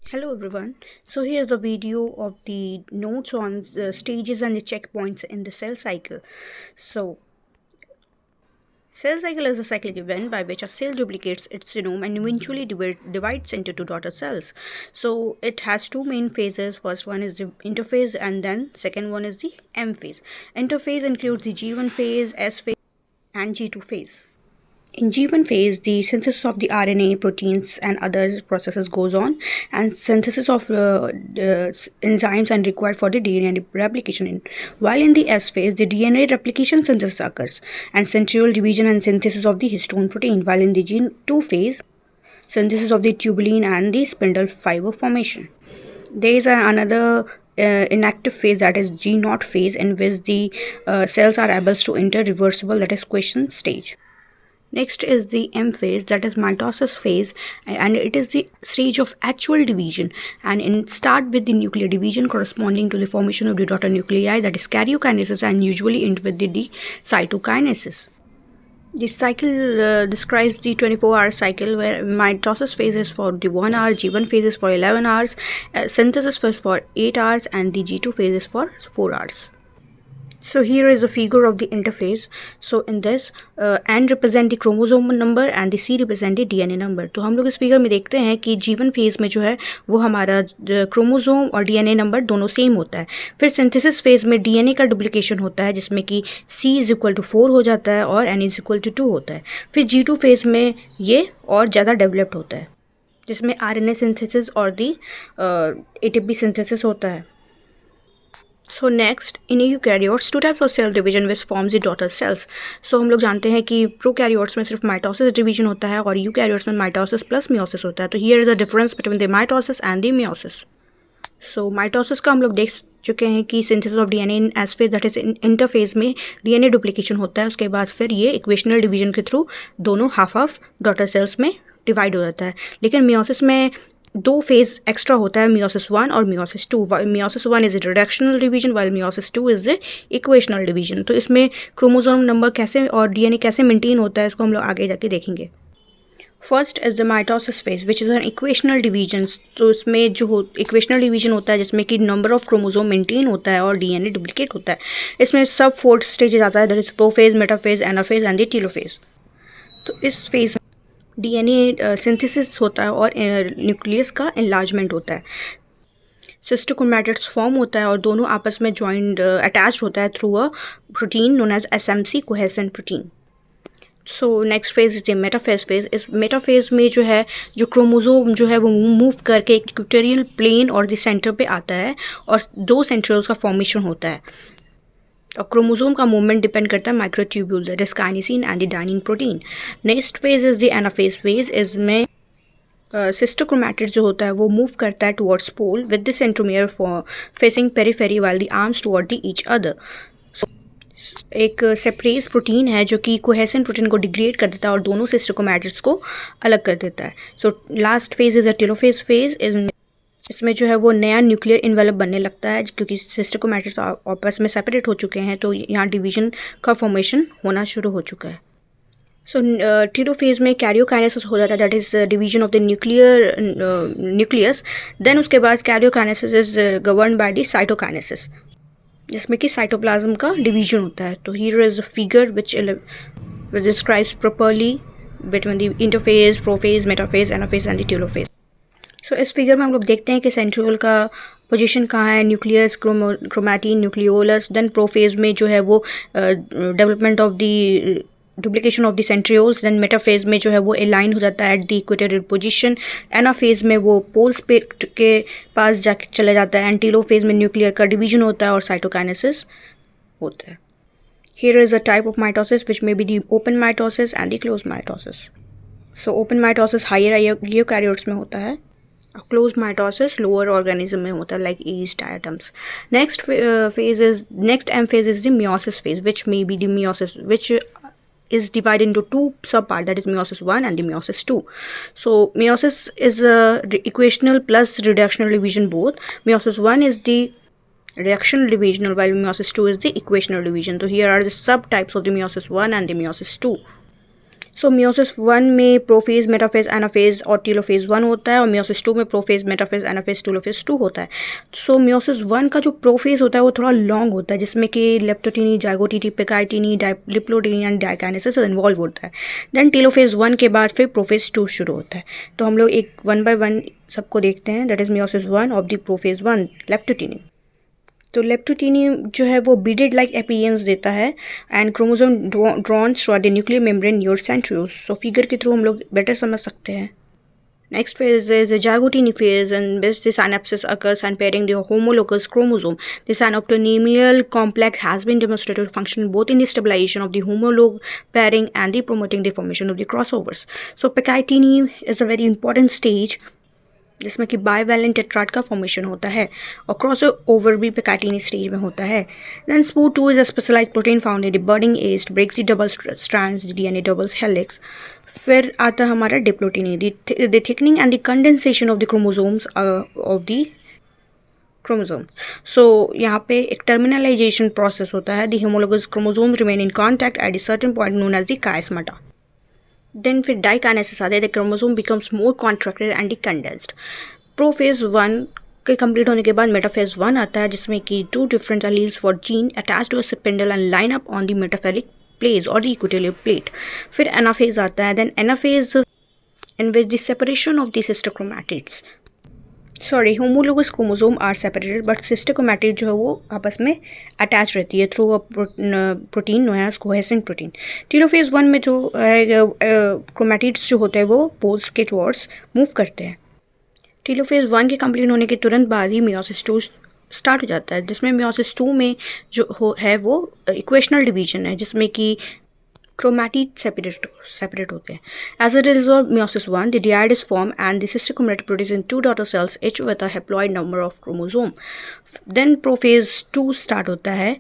Hello everyone. So here's a video of the notes on the stages and the checkpoints in the cell cycle. So cell cycle is a cyclic event by which a cell duplicates its genome and eventually divides into two daughter cells. So it has two main phases. First one is the interphase and then second one is the M phase. Interphase includes the G1 phase, S phase and G2 phase. In G1 phase, the synthesis of the RNA, proteins, and other processes goes on, and synthesis of enzymes are required for the DNA replication. While in the S phase, the DNA replication synthesis occurs, and centriole division and synthesis of the histone protein. While in the G2 phase, synthesis of the tubulin and the spindle fiber formation. There is another inactive phase, that is G0 phase, in which the cells are able to enter reversible, that is quiescent stage. Next is the M phase, that is mitosis phase, and it is the stage of actual division, and it start with the nuclear division corresponding to the formation of the daughter nuclei, that is karyokinesis, and usually end with the cytokinesis. This cycle describes the 24-hour cycle where mitosis phase is for the 1 hour, G1 phase is for 11 hours, synthesis phase for 8 hours, and the G2 phase is for 4 hours. So here is a figure of the interphase. So in this N represent the chromosome number and the C represent the DNA number. तो हम लोग इस figure में देखते हैं कि G1 phase में जो है वो हमारा क्रोमोसोम और DNA नंबर दोनों सेम होता है. फिर सिंथेसिस फेज में DNA का डुप्लीकेशन होता है जिसमें कि C इज इक्वल टू 4 हो जाता है और N इज इक्वल टू 2 होता है. फिर G2 फेज में ये और ज़्यादा डेवलप्ड होता है जिसमें RNA सिंथेसिस और दी ATP सिंथेसिस होता है. So next in eukaryotes two types of cell division which forms the daughter cells. So हम लोग जानते हैं कि प्रोकैरियोट्स में सिर्फ माइटोसिस डिवीजन होता है और यूकैरियोट्स में माइटोसिस प्लस मियोसिस होता है. तो here is a difference between the mitosis and the meiosis. So mitosis का हम लोग देख चुके हैं कि synthesis of DNA in S phase, that is interphase में डीएनए डुप्लीकेशन होता है. उसके बाद फिर ये इक्वेशनल डिवीजन के थ्रू दोनों हाफ डॉटर सेल्स में डिवाइड हो जाता है. लेकिन मियोसिस में दो फेज एक्स्ट्रा होता है, मियोसिस 1 और meiosis 2. Meiosis 1 is reductional division while meiosis 2 is equational division. तो इसमें क्रोमोसोम नंबर कैसे और डीएनए कैसे मेंटेन होता है इसको हम लोग आगे जाके देखेंगे. First is the mitosis phase which is an equational division. तो इसमें जो इक्वेशनल डिवीजन होता है जिसमें कि नंबर ऑफ क्रोमोसोम मेंटेन होता है और डीएनए डुप्लीकेट होता है. इसमें सब 4 स्टेजेस आता है, that is prophase, metaphase, anaphase and the telophase. तो इस फेज डीएनए सिंथेसिस होता है और न्यूक्लियस का एनलार्जमेंट होता है. सिस्टर क्रोमैटिड्स फॉर्म होता है और दोनों आपस में जॉइंट अटैच्ड होता है through a protein known as SMC cohesin protein. So next phase is metaphase phase. इस मेटाफेज में जो है जो क्रोमोसोम जो है वो मूव करके इक्वेटोरियल प्लेन और द सेंटर पे आता है और दो सेंट्रियोल्स का फॉर्मेशन होता है. और क्रोमोसोम का मूवमेंट डिपेंड करता है microtubule, that is kinesin and the dynein protein. Next phase is the anaphase phase. इसमें सिस्टर क्रोमैटिड जो होता है वो मूव करता है towards pole with the centromere for facing periphery while the arms toward the each other. एक separase protein है जो कि कोहेसेंट प्रोटीन को डिग्रेड कर देता है और दोनों सिस्टर क्रोमैटिड्स को अलग कर देता है. So last phase is a telophase phase. इसमें जो है वो नया न्यूक्लियर इन्वेलप बनने लगता है क्योंकि सिस्टर क्रोमैटिड्स आपस में सेपरेट हो चुके हैं, तो यहाँ डिवीजन का फॉर्मेशन होना शुरू हो चुका है. सो टेलोफेज में कैरियोकाइनेसिस हो जाता है, that is division of the nucleus. Then उसके बाद karyokinesis is govern by the cytokinesis जिसमें कि साइटोप्लाज्म का डिवीजन होता है. तो here is a figure which describes properly between the interphase, prophase, metaphase, anaphase and the telophase. So इस figure में हम लोग देखते हैं कि सेंट्रियोल का पोजीशन कहाँ है, nucleus, chromatin, nucleolus. Then prophase में जो है वो development of the duplication of the centrioles. Then metaphase में जो है वो अलाइन हो जाता है at the equatorial position. Anaphase में वो पोल्स पे के पास जाके चला जाता है. एंड टेलोफेज में न्यूक्लियर का डिवीजन होता है और साइटोकाइनेसिस होता है. Here is a type of mitosis which may be the open mitosis and the closed mitosis. So open mitosis higher eukaryotes में होता है, closed mitosis lower organism में होता है like yeast, diatoms. Next M phase is the meiosis phase, which may be the meiosis which is divided into two subparts, that is meiosis 1 and the meiosis 2. So meiosis is a equational plus reductional division both. Meiosis 1 is the reductional division while meiosis 2 is the equational division. So here are the subtypes of the meiosis 1 and the meiosis 2. So meiosis 1 में prophase, metaphase, anaphase और telophase 1 होता है, और meiosis 2 में prophase, metaphase, anaphase, telophase 2 होता है। सो meiosis 1 का जो प्रोफेज होता है वो थोड़ा लॉन्ग होता है, जिसमें कि लेप्टोटीनी, जाइगोटीनी, पेकाइटीनी, लिप्लोटीनी एंड डाइकाइनेसिस इन्वॉल्व होता है। देन टेलोफेज 1 के बाद फिर प्रोफेज 2 शुरू होता है। तो हम लोग एक 1 बाय 1 सबको देखते हैं। That is meiosis 1 of the prophase 1, लेप्टोटीनी। तो लेप्टोटीनी जो है वो बीडेड लाइक एपियंस देता है and chromosome drawn through the nuclear membrane near centrioles. So figure के थ्रू हम लोग बेटर समझ सकते हैं। Next phase is a zygotiny phase, in which the synapses occurs and pairing the homologous chromosome. The synaptonemal complex has been demonstrated to function both in the stabilization of the homolog pairing and the promoting the formation of the crossovers. So pectiny is a very important stage जिसमें कि bivalent tetrad का formation होता है, और cross over भी पेकाइटिनी stage में होता है। Then Spo 2 is a specialized protein found in the budding as, breaks the double strands DNA double helix. फिर आता है हमारा diplotene, the thickening and the condensation of the chromosomes of the chromosome. So यहाँ पे एक terminalization process होता है। The homologous chromosome remain in contact at a certain point known as the chiasmata. Then फिर डाइकाइनेसिस आता है, the chromosome becomes more contracted and condensed. Prophase 1 के complete होने के बाद मेटाफेज 1 आता है, जिसमें कि 2 different alleles for gene attach to a spindle and line up on the metaphoric plates और द इक्वेटोरियल प्लेट। फिर एनाफेज आता है। Then anaphase in which the separation of the sister chromatids, sorry, homologous chromosome are separated but sister chromatid जो है वो आपस में attach रहती है through a protein known as cohesin protein. Telophase 1 में जो क्रोमैटिड्स जो होते हैं वो पोल्स के टुवर्ड्स मूव करते हैं। टेलोफेज 1 के कंप्लीट होने के तुरंत बाद ही मियोसिस 2 स्टार्ट हो जाता है, जिसमें मियोसिस 2 में जो है वो इक्वेशनल डिवीजन है, जिसमें कि क्रोमैटिड सेपरेट होते हैं। As a result of meiosis 1, the dyad is form and the sister chromatid produce in 2 daughter cells each with a haploid number of chromosome. Then prophase 2 start होता है,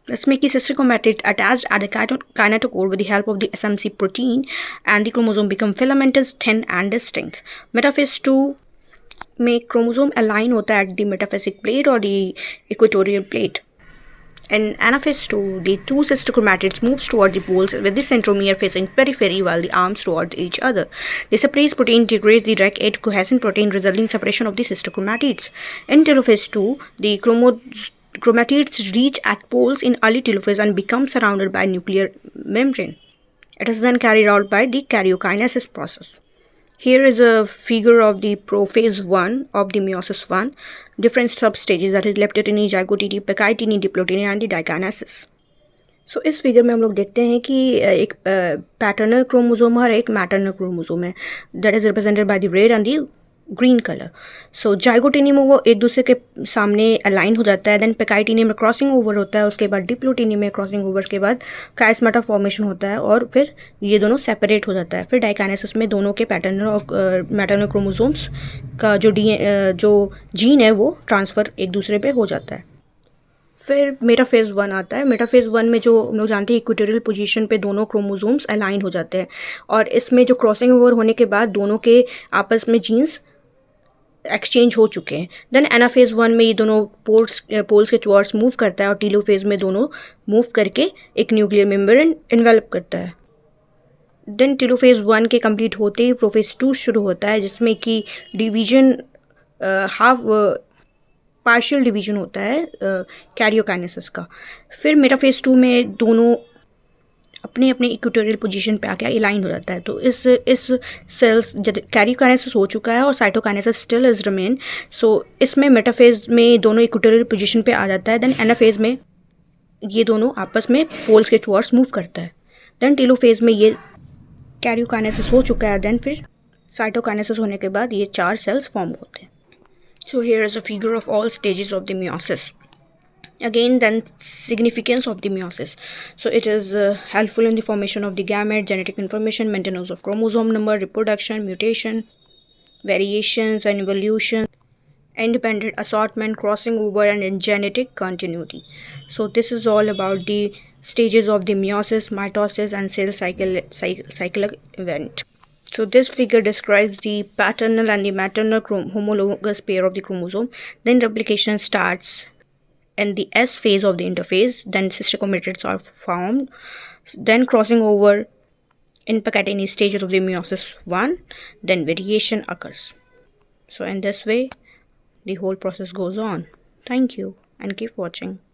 इसमें कि sister chromatid attached at the kinetochore with the help of the SMC protein and the chromosome become filamentous, thin and distinct. Metaphase 2 में chromosome align होता है at the metaphasic plate और the equatorial plate. In anaphase 2, the 2 sister chromatids moves toward the poles with the centromere facing periphery while the arms toward each other. The separase protein degrades the direct 8 cohesin protein, resulting in separation of the sister chromatids. In telophase 2, the chromatids reach at poles in early telophase and become surrounded by nuclear membrane. It is then carried out by the karyokinesis process. Here is a figure of the prophase 1 of the meiosis 1, different substages, that is leptoteny, zygoteny, pectiny, diploteny and the dikinesis. So इस figure में हम लोग देखते हैं कि एक paternal chromosome और एक मैटर्नल क्रोमोसोम है, that is represented by the red and the green colour. So zygotene में वो एक दूसरे के सामने अलाइन हो जाता है। देन पेकाइटिनी में क्रॉसिंग ओवर होता है, उसके बाद डिप्लोटिनी में क्रॉसिंग ओवर के बाद कायस्माटा फॉर्मेशन होता है और फिर ये दोनों सेपरेट हो जाता है। फिर डाइकाइनेसिस में दोनों के पैटर्नल और मैटर्नल क्रोमोसोम्स का जो जीन है वो ट्रांसफ़र एक दूसरे पे हो जाता है। फिर मेटाफेज 1 आता है। मेटाफेज 1 में जो हम लोग जानते हैं इक्वेटोरियल पोजीशन पे दोनों क्रोमोसोम्स अलाइन हो जाते हैं, और इसमें जो क्रॉसिंग ओवर होने के बाद दोनों के आपस में जीन्स एक्सचेंज हो चुके हैं। देन एनाफेज 1 में ये दोनों पोल्स के टुवर्ड्स मूव करता है, और टेलोफेज में दोनों मूव करके एक न्यूक्लियर मेम्ब्रेन इन्वेलप करता है। देन टेलोफेज 1 के कंप्लीट होते ही प्रोफेज 2 शुरू होता है, जिसमें कि डिवीजन हाफ पार्शियल डिवीजन होता है कैरियोकाइनेसिस का। फिर मेटाफेज 2 में दोनों अपने अपने इक्वेटोरियल पोजीशन पे आके अलाइन हो जाता है। तो इस सेल्स कैरियोकाइनेसिस हो चुका है और साइटोकाइनेसिस स्टिल इज रिमेन। सो इसमें मेटाफेज में दोनों इक्वेटोरियल पोजीशन पे आ जाता है। देन एनाफेज में ये दोनों आपस में पोल्स के टुवर्ड्स मूव करता है। देन टेलोफेज में ये कैरियोकाइनेसिस हो चुका है। देन फिर साइटोकाइनेसिस होने के बाद ये 4 सेल्स फॉर्म होते हैं। So here is a figure of all stages of the meiosis. Again, then significance of the meiosis. So it is helpful in the formation of the gamete, genetic information, maintenance of chromosome number, reproduction, mutation, variations and evolution, independent assortment, crossing over and in genetic continuity. So this is all about the stages of the meiosis, mitosis and cell cycle event. So this figure describes the paternal and the maternal homologous pair of the chromosome. Then replication starts in the S phase of the interphase. Then sister chromatids are formed. Then crossing over impact at any stage of the meiosis 1, then variation occurs. So in this way, the whole process goes on. Thank you and keep watching.